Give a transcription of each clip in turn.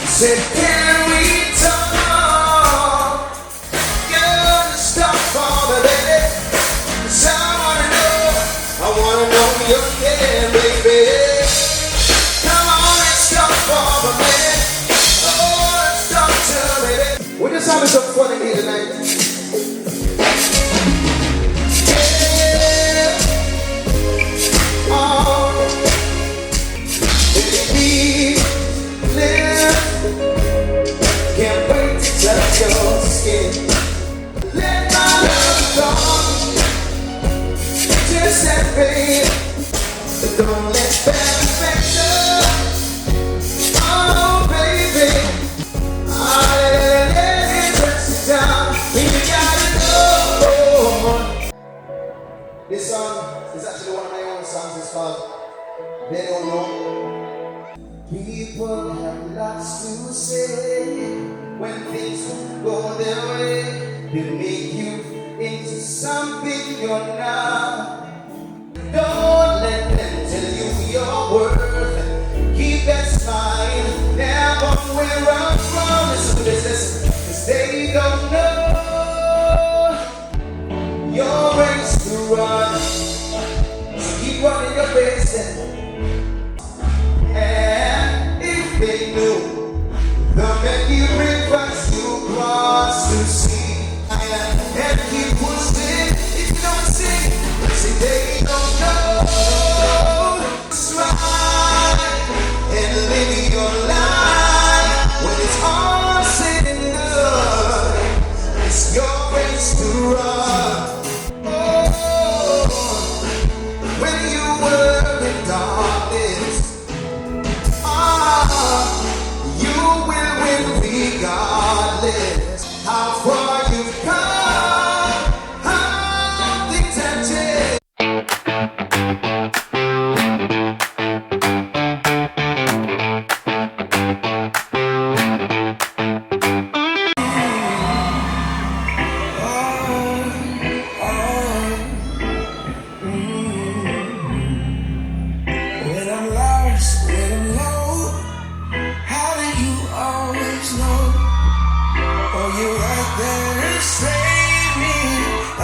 Said, can we talk? You're gonna stop for me, baby. 'Cause I wanna know your care, baby. Come on and stop for me, baby. Oh, let's talk to me, baby. We're just having some fun in here tonight. Your skin. Let my love come. Just that baby. Don't let bad affect you. Oh baby, I let it press you down. You gotta know. This song is actually one of my own songs. It's called They Don't Know. People have lots to say. When things go their way, they make you into something you're not. Don't let them tell you your worth. Keep that smile, never wear a promise. Listen, 'cause they don't know your race to run. So keep running your race. And if they knew the many rivers you cross to see, and keep pushing if you don't see. See, they don't know. Smile and live your life when it's all said and done. It's your race to run. Oh, when you were in darkness, you will win regardless how far you've come, how things have changed. When I'm lost, when I'm low, how do you always know? Oh, you're right there to save me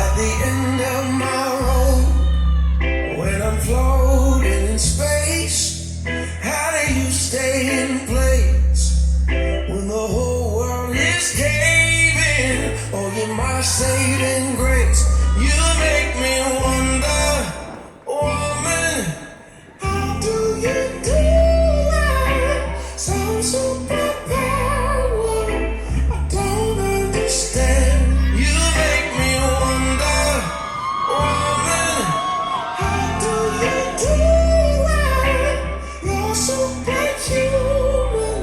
at the end of my road. When I'm floating in space, how do you stay in place? When the whole world is caving, oh, you're my saving grace. You make me wonder, woman, how do you do that? Some superpower I don't understand. You make me wonder, woman, how do you do that? You're superhuman,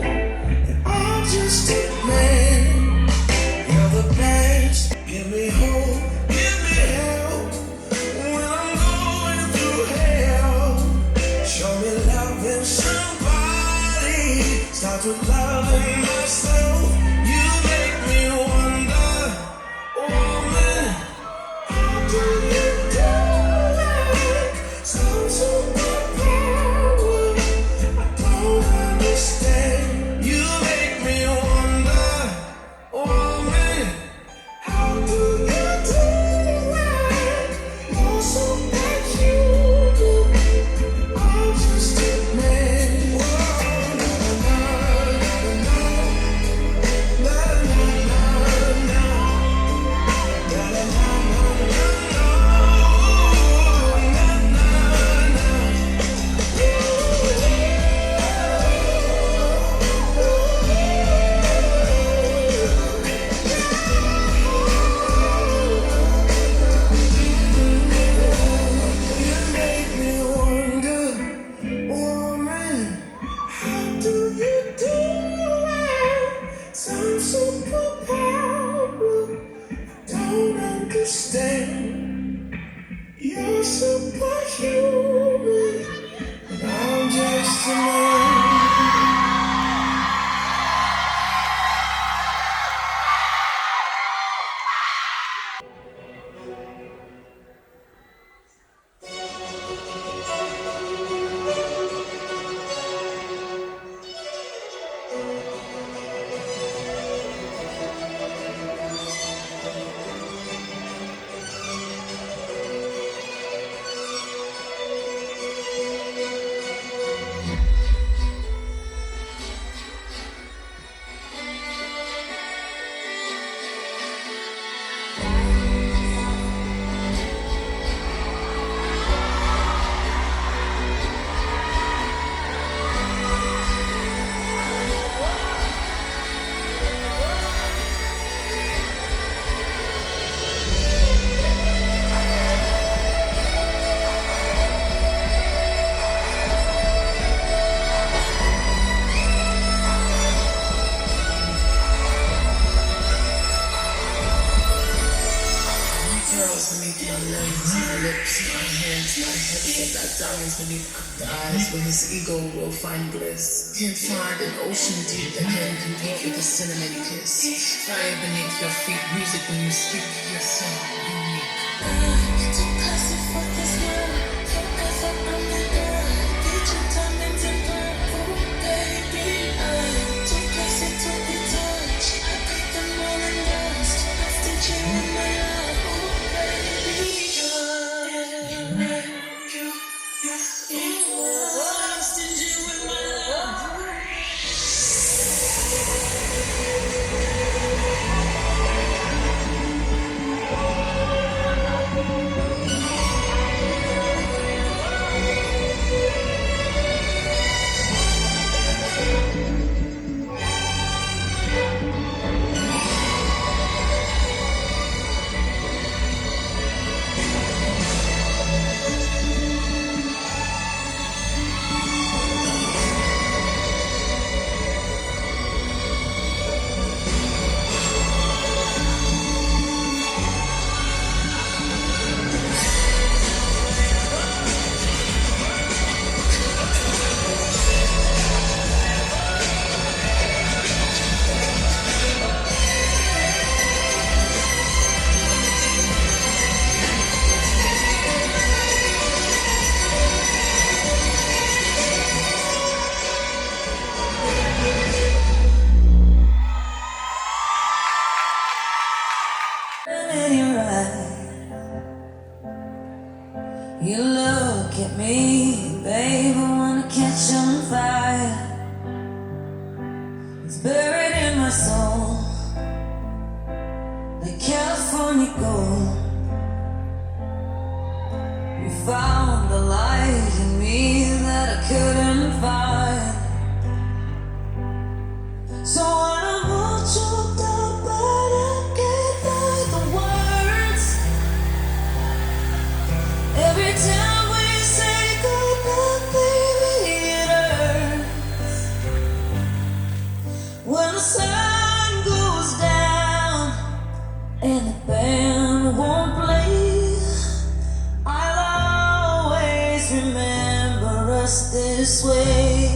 and I'm just a man. You're the best. Give me hope, give me help when I'm going through hell. Show me love in somebody. Start with loving myself. You make me wonder, woman, how do you do that? Some superpower I don't understand. You make me wonder, woman, how do you do that? You're so superhuman, I'm just a man. Whoa, na, na, na, na, na. Like diamonds beneath the eyes, where his ego will find bliss. Can't find an ocean deep that can compete with a cinnamon kiss. Fire beneath your feet, music when you speak, you're so unique. Too classy for this world, forever I'm the girl. Get your diamonds and pearl, baby. Too classy to be touched. I put them all in dust. I stitch you in my love, baby. You look at me, babe, I wanna catch on fire. It's buried in my soul, like California gold. You found the light in me that I couldn't find. So when I'm all choked up, but I can't find the words. Every time we say goodbye, baby, it hurts. When the sun goes down and the band won't play, I'll always remember us this way.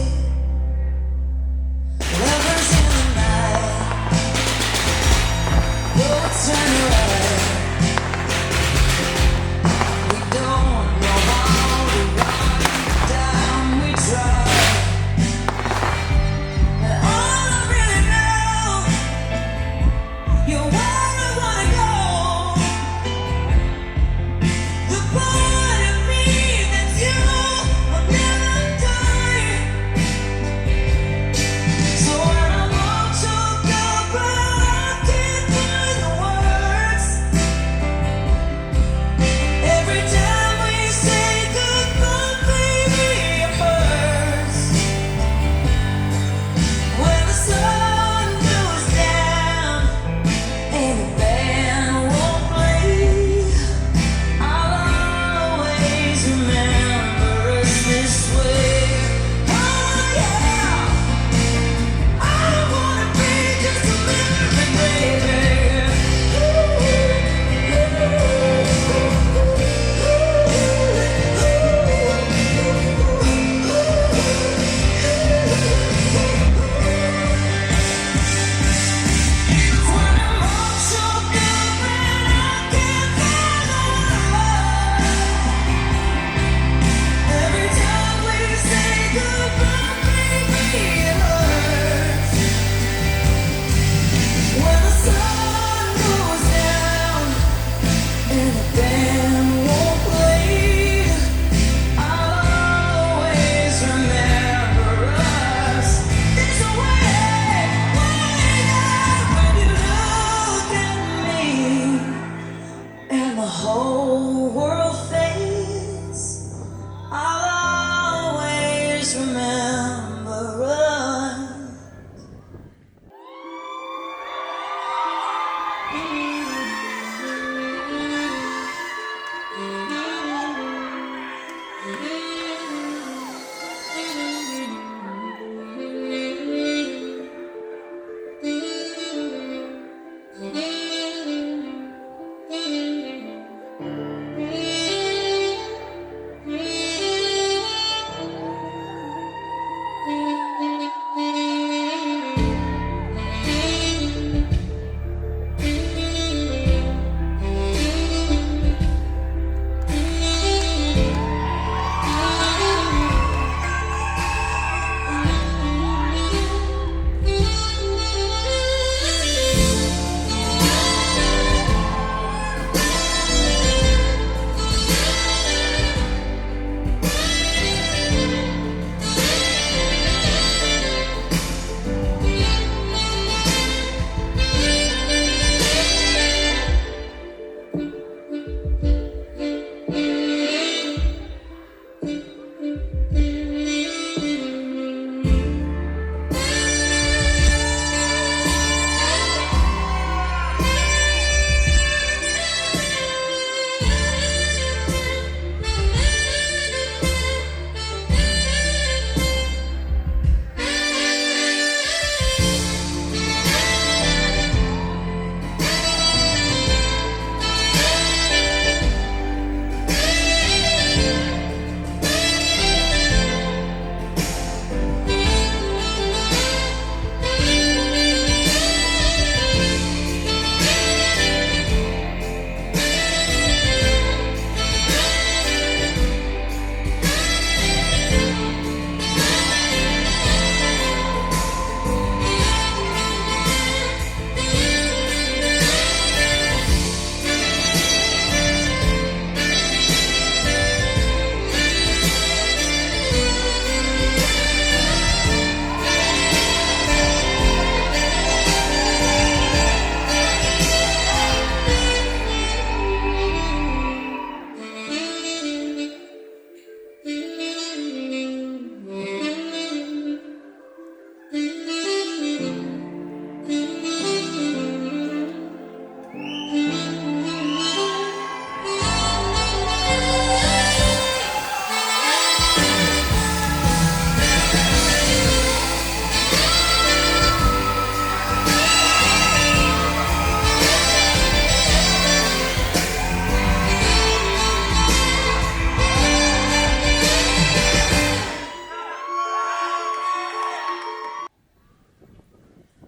Lovers in the night, boats turn right. We don't know how to run down, we try. But all I really know, you're where I wanna go. The part of me that's you will never die. So when I'm all choked up, I can't find the words.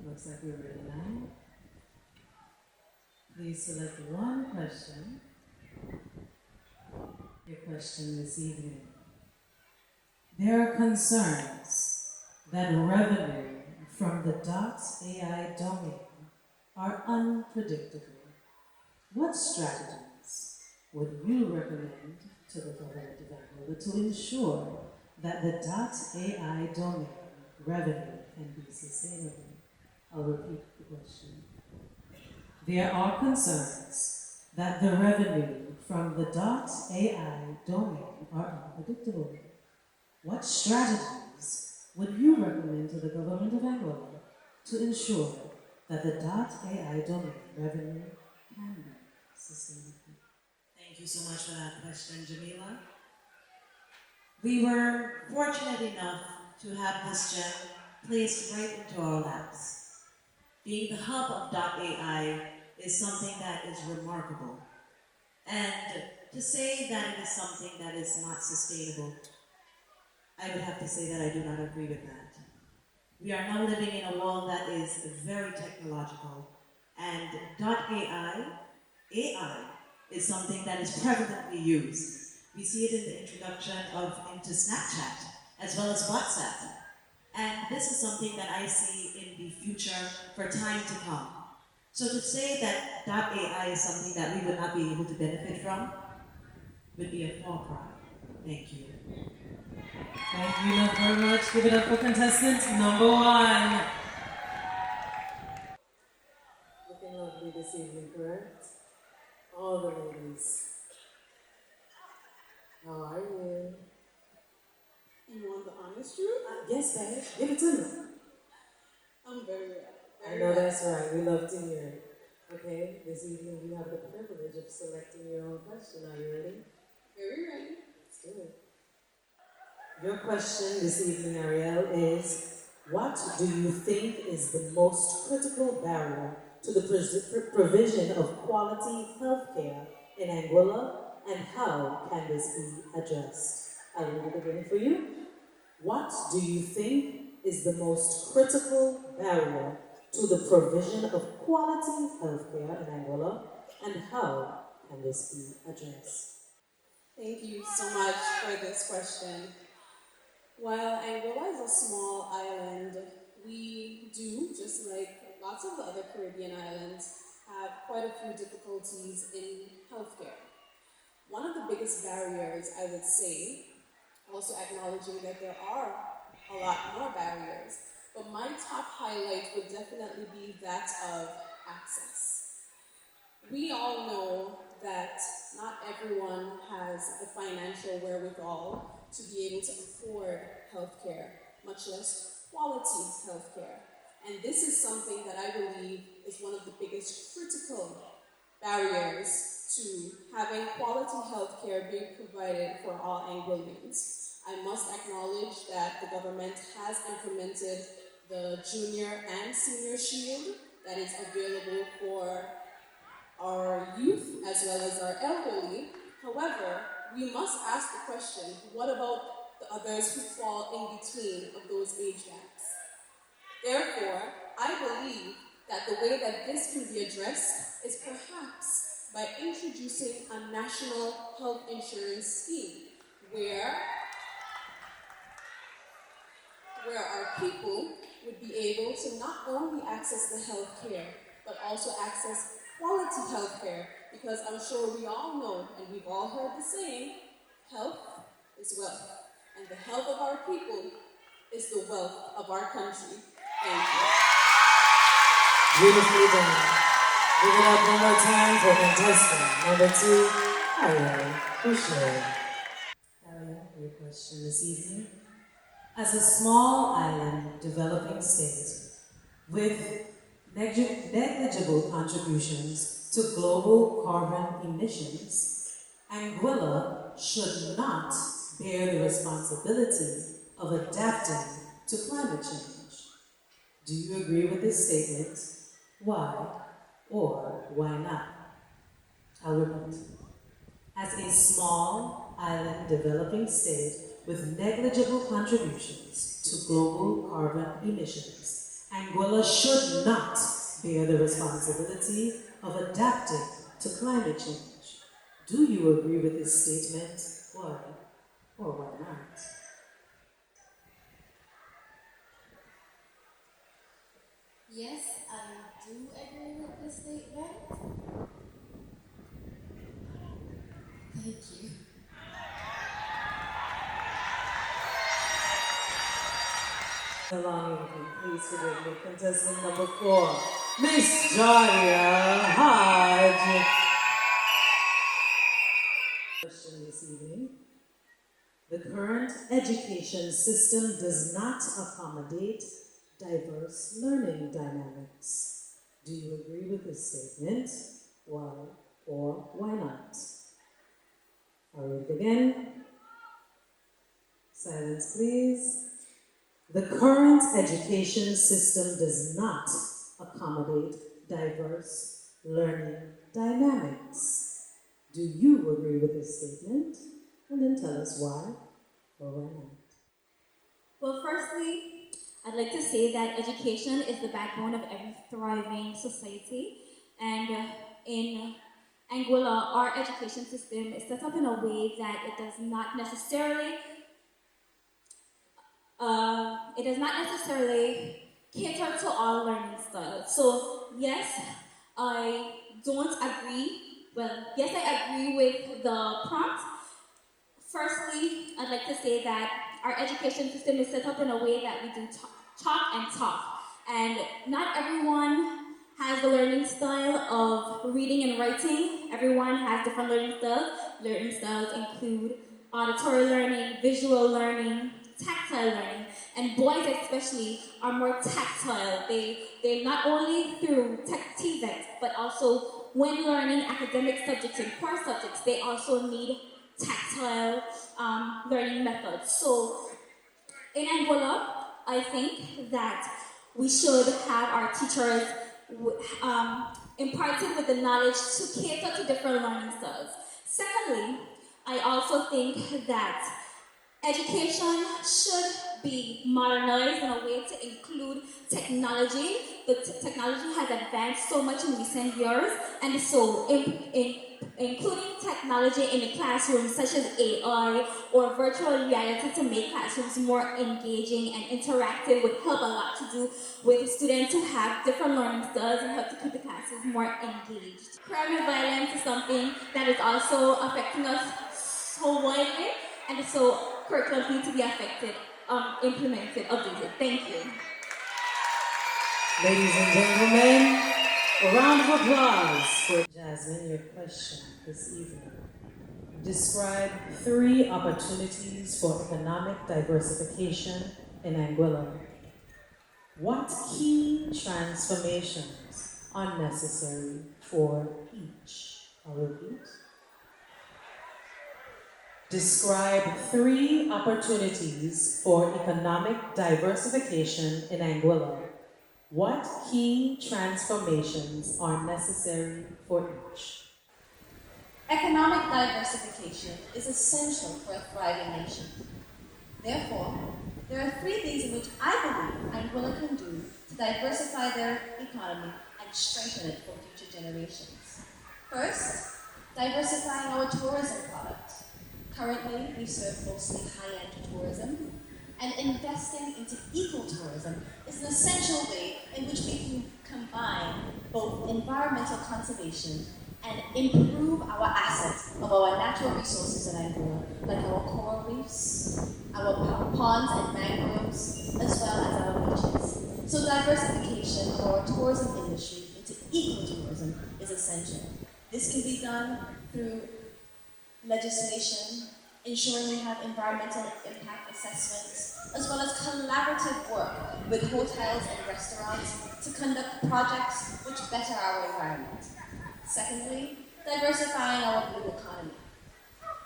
Looks like we're ready now. Please select one question. Your question this evening. There are concerns that revenue from the .ai domain are unpredictable. What strategies would you recommend to the government of Anguilla to ensure that the .ai domain revenue can be sustainable? I'll repeat the question. There are concerns that the revenue from the .ai domain are unpredictable. What strategies would you recommend to the government of Anguilla to ensure that the .ai domain revenue can be sustainable? Thank you so much for that question, Jamila. We were fortunate enough to have this gem placed right into our laps. Being the hub of .ai is something that is remarkable. And to say that it is something that is not sustainable, I would have to say that I do not agree with that. We are now living in a world that is very technological, and AI is something that is prevalently used. We see it in the introduction into Snapchat, as well as WhatsApp. And this is something that I see in the future for time to come. So to say that .ai is something that we would not be able to benefit from would be a far cry. Thank you. Thank you love very much. Give it up for contestant number 1. Looking lovely this evening, correct? All the ladies. How are you? You want the honest truth? Yes, babe. Give it to me. I'm very well. I know that's right. We love to hear it. Okay, this evening you have the privilege of selecting your own question. Are you ready? Very ready. Let's do it. Your question this evening, Ariel, is what do you think is the most critical barrier to the provision of quality healthcare in Anguilla, and how can this be addressed? I'll read it again for you. What do you think is the most critical barrier to the provision of quality healthcare in Anguilla, and how can this be addressed? Thank you so much for this question. While Anguilla is a small island, we do, just like lots of the other Caribbean islands, have quite a few difficulties in healthcare. One of the biggest barriers, I would say, also acknowledging that there are a lot more barriers, but my top highlight would definitely be that of access. We all know that not everyone has the financial wherewithal to be able to afford healthcare, much less quality healthcare. And this is something that I believe is one of the biggest critical barriers to having quality healthcare being provided for all Anguillians. I must acknowledge that the government has implemented the Junior and Senior Shield that is available for our youth as well as our elderly. However, we must ask the question, what about the others who fall in between of those age gaps? Therefore, I believe that the way that this can be addressed is perhaps by introducing a national health insurance scheme where our people would be able to not only access the health care, but also access quality health care, because I'm sure we all know, and we've all heard the saying, health is wealth, and the health of our people is the wealth of our country. Thank you. Beautifully done. Give it up one more time for contestant number 2, Ariel Boucher. Ariel, your question this evening. As a small island developing state with negligible contributions to global carbon emissions, Anguilla should not bear the responsibility of adapting to climate change. Do you agree with this statement? Why or why not? I'll repeat. As a small island developing state with negligible contributions to global carbon emissions, Anguilla should not bear the responsibility of adapting to climate change. Do you agree with this statement? Why or why not? Yes, I do agree with this statement. Thank you. Along with me, please forgive me, contestant number 4, Miss Anguilla Hodge. Question this evening. The current education system does not accommodate diverse learning dynamics. Do you agree with this statement? Why or why not? I'll read it again. Silence, please. The current education system does not accommodate diverse learning dynamics. Do you agree with this statement? And then tell us why or why not. Well, firstly, I'd like to say that education is the backbone of every thriving society. And in Anguilla, our education system is set up in a way that it does not necessarily cater to all learning styles. So yes, I don't agree. Well, yes, I agree with the prompt. Firstly, I'd like to say that our education system is set up in a way that we do talk and talk. And not everyone has the learning style of reading and writing. Everyone has different learning styles. Learning styles include auditory learning, visual learning, tactile learning, and boys especially are more tactile. They not only through TVET, but also when learning academic subjects and core subjects, they also need tactile learning methods. So in Anguilla, I think that we should have our teachers imparted with the knowledge to cater to different learning styles. Secondly, I also think that education should be modernized in a way to include technology. The technology has advanced so much in recent years, and so including technology in the classroom, such as AI or virtual reality, to make classrooms more engaging and interactive would help a lot to do with students who have different learning styles and help to keep the classes more engaged. Crime and violence is something that is also affecting us so widely, and so curriculum need to be implemented, updated. Thank you. Ladies and gentlemen, a round of applause for Jasmine, your question this evening. Describe 3 opportunities for economic diversification in Anguilla. What key transformations are necessary for each? I'll repeat. Describe 3 opportunities for economic diversification in Anguilla. What key transformations are necessary for each? Economic diversification is essential for a thriving nation. Therefore, there are 3 things in which I believe Anguilla can do to diversify their economy and strengthen it for future generations. First, diversifying our tourism product. Currently, we serve mostly high-end tourism, and investing into ecotourism is an essential way in which we can combine both environmental conservation and improve our assets of our natural resources in Anguilla, like our coral reefs, our ponds and mangroves, as well as our beaches. So diversification of our tourism industry into ecotourism is essential. This can be done through legislation, ensuring we have environmental impact assessments, as well as collaborative work with hotels and restaurants to conduct projects which better our environment. Secondly, diversifying our blue economy.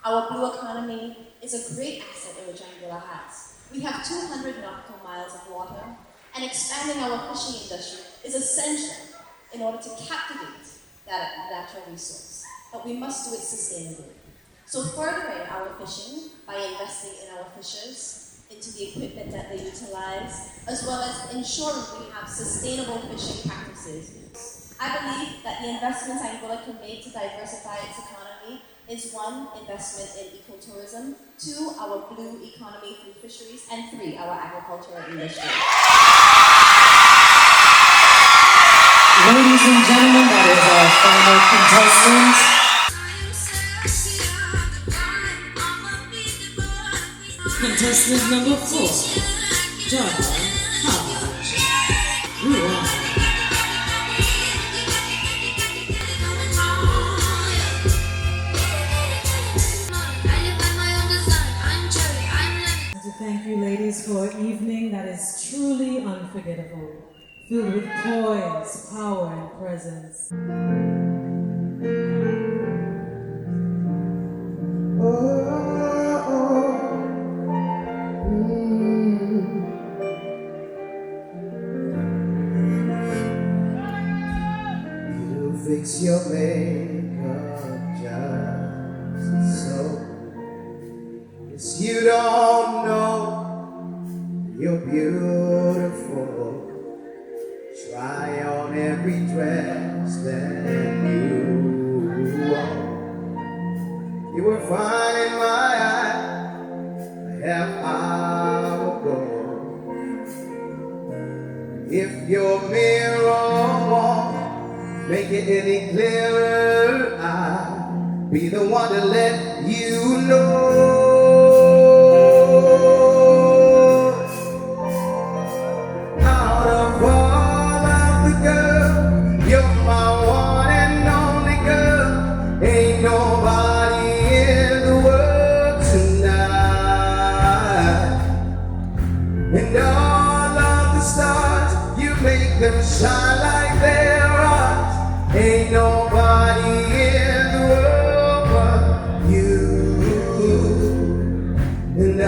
Our blue economy is a great asset in which Anguilla has. We have 200 nautical miles of water, and expanding our fishing industry is essential in order to captivate that natural resource. But we must do it sustainably. So furthering our fishing by investing in our fishers, into the equipment that they utilize, as well as ensuring we have sustainable fishing practices. I believe that the investments Anguilla can make to diversify its economy is 1, investment in ecotourism, 2, our blue economy through fisheries, and 3, our agricultural industry. Ladies and gentlemen, that is our final contestant. Contestant number 4, Java Hodge. To thank you, ladies, for an evening that is truly unforgettable, filled with poise, power, and presence. You fix your makeup just so. 'Cause you don't know you're beautiful. Try on every dress that you own. You were fine in my eye a half hour ago. If your mirror won't make it any clearer, I'll be the one to let you know. Out of all of the girls, you're my one and only girl. Ain't nobody in the world tonight. And all of the stars, you make them shine like their eyes. Ain't nobody in the world but you and I.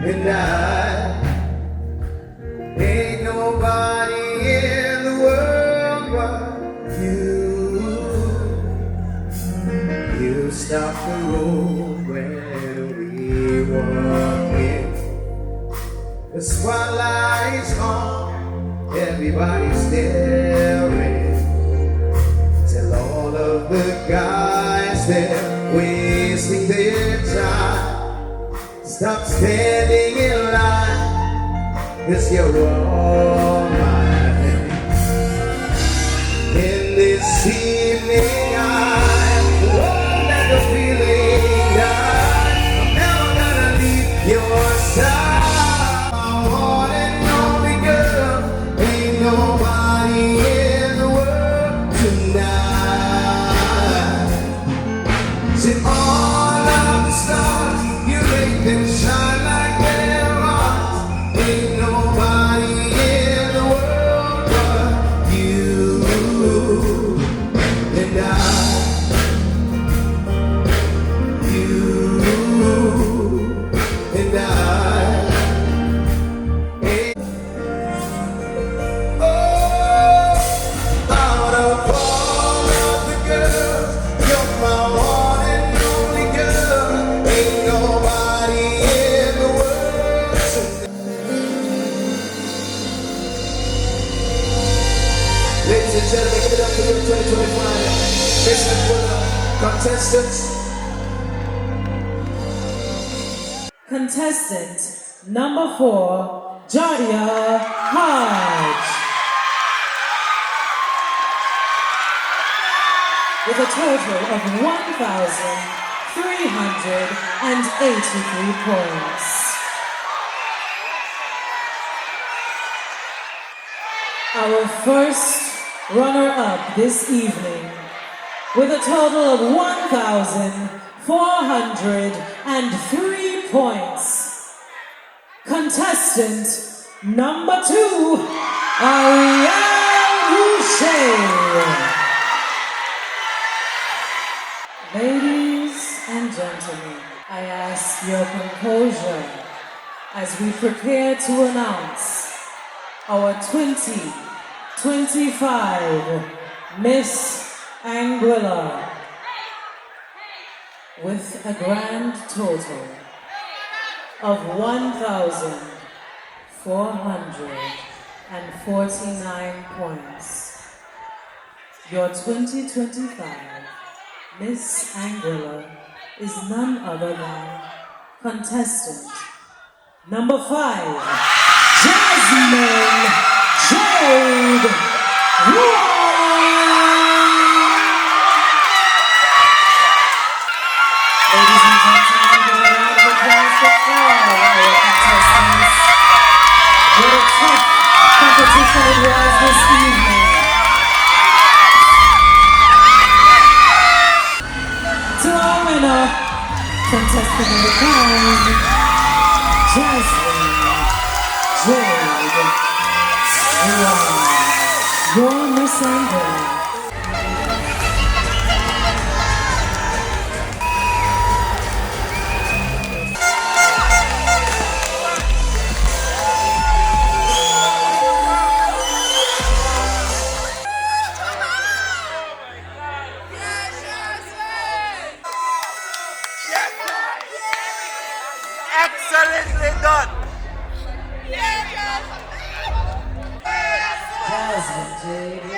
And I, ain't nobody in the world but you. You stop the room when we walk in. The spotlight's on, everybody's staring. Tell all of the guys they're wasting their time. Stop standing in line, 'cause you're all mine. In this evening I won't let the feeling die. I'm never gonna leave your side. I'm one and only girl. Ain't nobody in the world tonight. Said all of the stars, you make them shine like their eyes. Ain't nobody in the world but you and I. You and I. Oh, out of all of the girls, you're my one and only girl. Ain't nobody in the world tonight. Ladies and gentlemen, give it up for the 2025 Miss Anguilla contestants. Contestant number 4, Jardia Hodge. With a total of 1,383 points. Our first runner-up this evening, with a total of 1,403 points. Contestant number 2, Anguilla. Ladies and gentlemen, I ask your composure as we prepare to announce our 2025 Miss Anguilla with a grand total of 1,449 points. Your 2025 Miss Anguilla is none other than contestant number 5, Jasmine Jade Ladies and gentlemen, give a round of applause for all our contestants. What a tough competition it was this evening. To our winner, contestant number 5, Jasmine Jade. Your Miss Anguilla. Excellently done. Jasmine Jade.